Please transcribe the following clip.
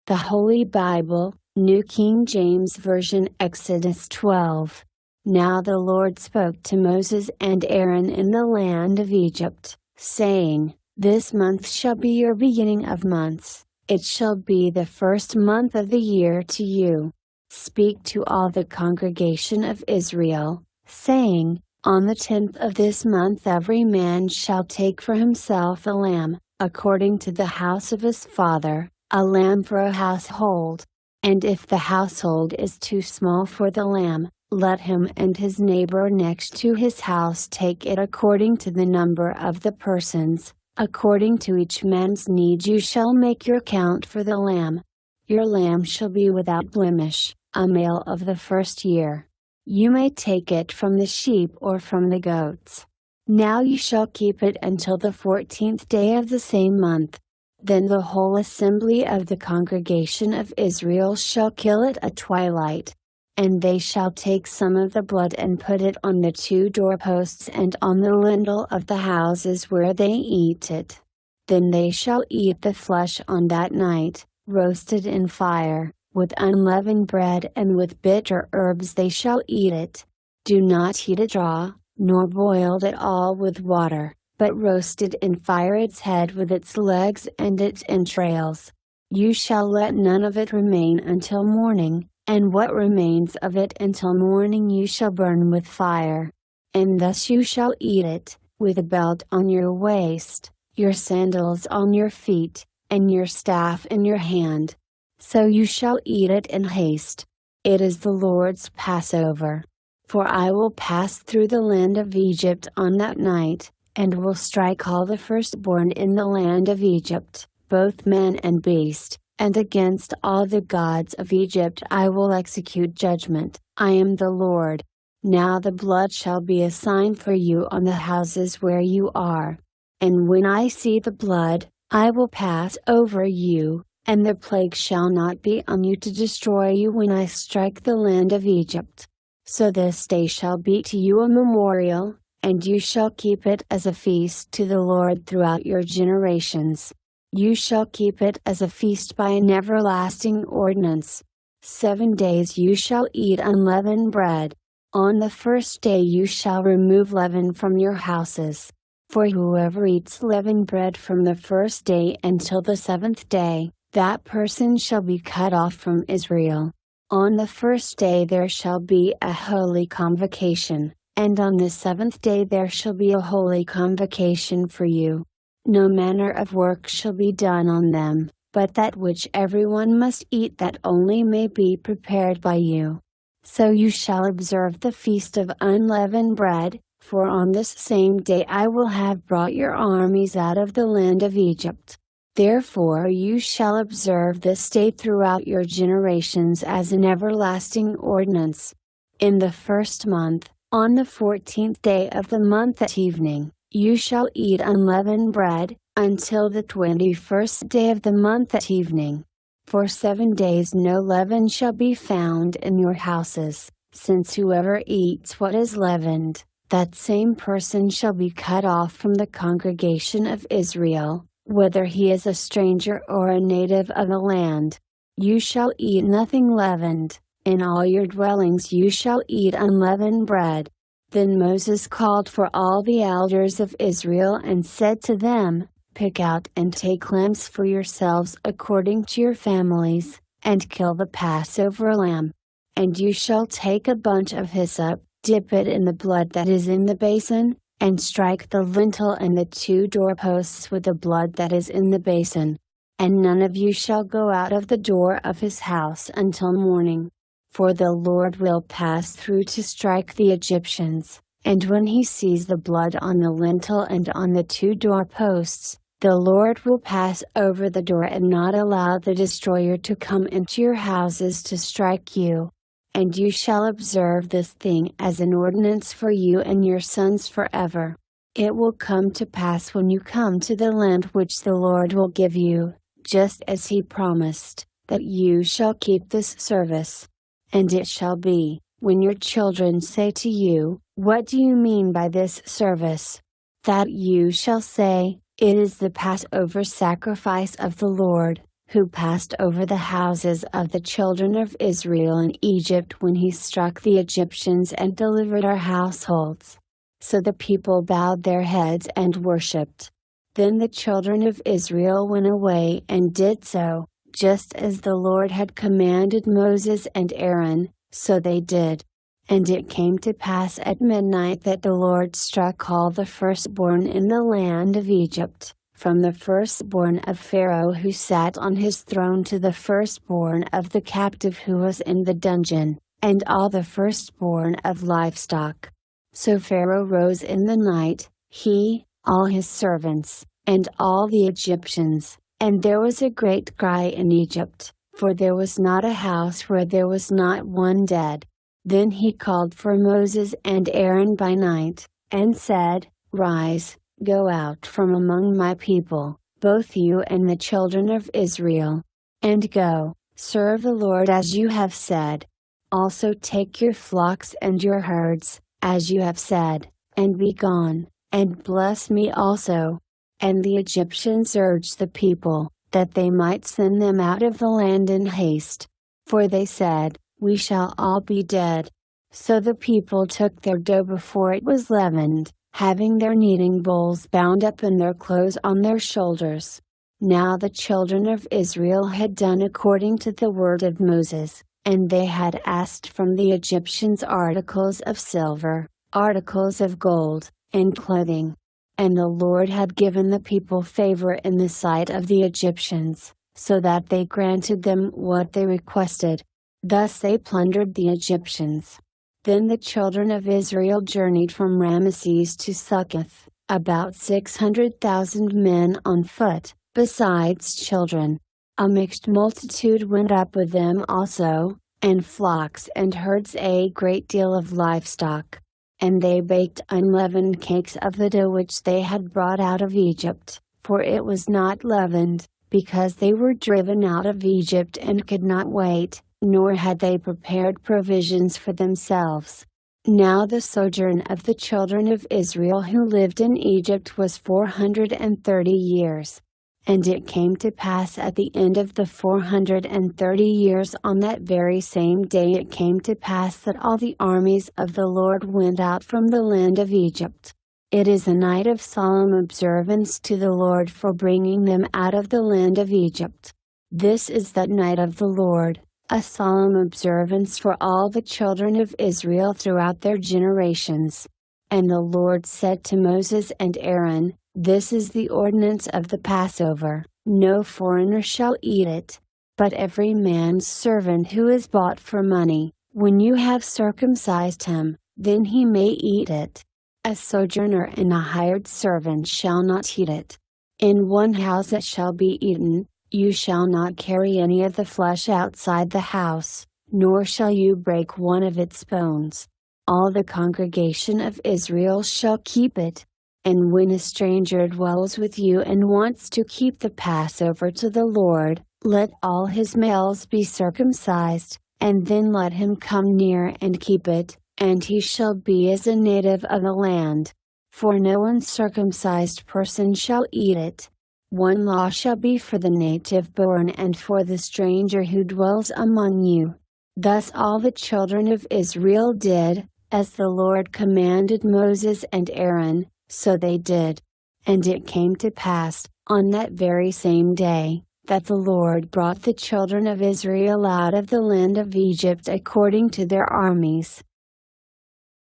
The Holy Bible, New King James Version, Exodus 12. Now the Lord spoke to Moses and Aaron in the land of Egypt, saying, This month shall be your beginning of months, it shall be the first month of the year to you. Speak to all the congregation of Israel, saying, On the 10th of this month every man shall take for himself a lamb, according to the house of his father, a lamb for a household. And if the household is too small for the lamb, let him and his neighbor next to his house take it according to the number of the persons, according to each man's need you shall make your count for the lamb. Your lamb shall be without blemish, a male of the first year. You may take it from the sheep or from the goats. Now you shall keep it until the 14th day of the same month. Then the whole assembly of the congregation of Israel shall kill it at twilight. And they shall take some of the blood and put it on the 2 doorposts and on the lintel of the houses where they eat it. Then they shall eat the flesh on that night, roasted in fire, with unleavened bread and with bitter herbs they shall eat it. Do not heat it raw, nor boiled at all with water, but roasted in fire its head with its legs and its entrails. You shall let none of it remain until morning, and what remains of it until morning you shall burn with fire. And thus you shall eat it, with a belt on your waist, your sandals on your feet, and your staff in your hand. So you shall eat it in haste. It is the Lord's Passover. For I will pass through the land of Egypt on that night, and will strike all the firstborn in the land of Egypt, both man and beast, and against all the gods of Egypt I will execute judgment. I am the Lord. Now the blood shall be a sign for you on the houses where you are. And when I see the blood, I will pass over you, and the plague shall not be on you to destroy you when I strike the land of Egypt. So this day shall be to you a memorial, and you shall keep it as a feast to the Lord throughout your generations. You shall keep it as a feast by an everlasting ordinance. 7 days you shall eat unleavened bread. On the first day you shall remove leaven from your houses. For whoever eats leavened bread from the first day until the 7th day, that person shall be cut off from Israel. On the first day there shall be a holy convocation, and on the 7th day there shall be a holy convocation for you. No manner of work shall be done on them, but that which everyone must eat that only may be prepared by you. So you shall observe the feast of unleavened bread, for on this same day I will have brought your armies out of the land of Egypt. Therefore you shall observe this day throughout your generations as an everlasting ordinance. In the first month, on the 14th day of the month at evening, you shall eat unleavened bread, until the 21st day of the month at evening. For 7 days no leaven shall be found in your houses, since whoever eats what is leavened, that same person shall be cut off from the congregation of Israel, whether he is a stranger or a native of the land. You shall eat nothing leavened, in all your dwellings you shall eat unleavened bread. Then Moses called for all the elders of Israel and said to them, Pick out and take lambs for yourselves according to your families, and kill the Passover lamb. And you shall take a bunch of hyssop, dip it in the blood that is in the basin, and strike the lintel and the 2 doorposts with the blood that is in the basin. And none of you shall go out of the door of his house until morning. For the Lord will pass through to strike the Egyptians, and when he sees the blood on the lintel and on the 2 doorposts, the Lord will pass over the door and not allow the destroyer to come into your houses to strike you. And you shall observe this thing as an ordinance for you and your sons forever. It will come to pass when you come to the land which the Lord will give you, just as he promised, that you shall keep this service. And it shall be, when your children say to you, What do you mean by this service? That you shall say, It is the Passover sacrifice of the Lord, who passed over the houses of the children of Israel in Egypt when he struck the Egyptians and delivered our households. So the people bowed their heads and worshipped. Then the children of Israel went away and did so, just as the Lord had commanded Moses and Aaron, so they did. And it came to pass at midnight that the Lord struck all the firstborn in the land of Egypt, from the firstborn of Pharaoh who sat on his throne to the firstborn of the captive who was in the dungeon, and all the firstborn of livestock. So Pharaoh rose in the night, he, all his servants, and all the Egyptians, and there was a great cry in Egypt, for there was not a house where there was not one dead. Then he called for Moses and Aaron by night, and said, Rise, go out from among my people, both you and the children of Israel. And go, serve the Lord as you have said. Also take your flocks and your herds, as you have said, and be gone, and bless me also. And the Egyptians urged the people, that they might send them out of the land in haste. For they said, We shall all be dead. So the people took their dough before it was leavened, having their kneading bowls bound up and their clothes on their shoulders. Now the children of Israel had done according to the word of Moses, and they had asked from the Egyptians articles of silver, articles of gold, and clothing. And the Lord had given the people favor in the sight of the Egyptians, so that they granted them what they requested. Thus they plundered the Egyptians. Then the children of Israel journeyed from Ramesses to Succoth, about 600,000 men on foot, besides children. A mixed multitude went up with them also, and flocks and herds, a great deal of livestock. And they baked unleavened cakes of the dough which they had brought out of Egypt, for it was not leavened, because they were driven out of Egypt and could not wait, nor had they prepared provisions for themselves. Now the sojourn of the children of Israel who lived in Egypt was 430 years. And it came to pass at the end of the 430 years on that very same day it came to pass that all the armies of the Lord went out from the land of Egypt. It is a night of solemn observance to the Lord for bringing them out of the land of Egypt. This is that night of the Lord, a solemn observance for all the children of Israel throughout their generations. And the Lord said to Moses and Aaron, This is the ordinance of the Passover, no foreigner shall eat it. But every man's servant who is bought for money, when you have circumcised him, then he may eat it. A sojourner and a hired servant shall not eat it. In one house it shall be eaten. You shall not carry any of the flesh outside the house, nor shall you break one of its bones. All the congregation of Israel shall keep it. And when a stranger dwells with you and wants to keep the Passover to the Lord, let all his males be circumcised, and then let him come near and keep it, and he shall be as a native of the land. For no uncircumcised person shall eat it. One law shall be for the native born and for the stranger who dwells among you. Thus all the children of Israel did, as the Lord commanded Moses and Aaron, so they did. And it came to pass, on that very same day, that the Lord brought the children of Israel out of the land of Egypt according to their armies.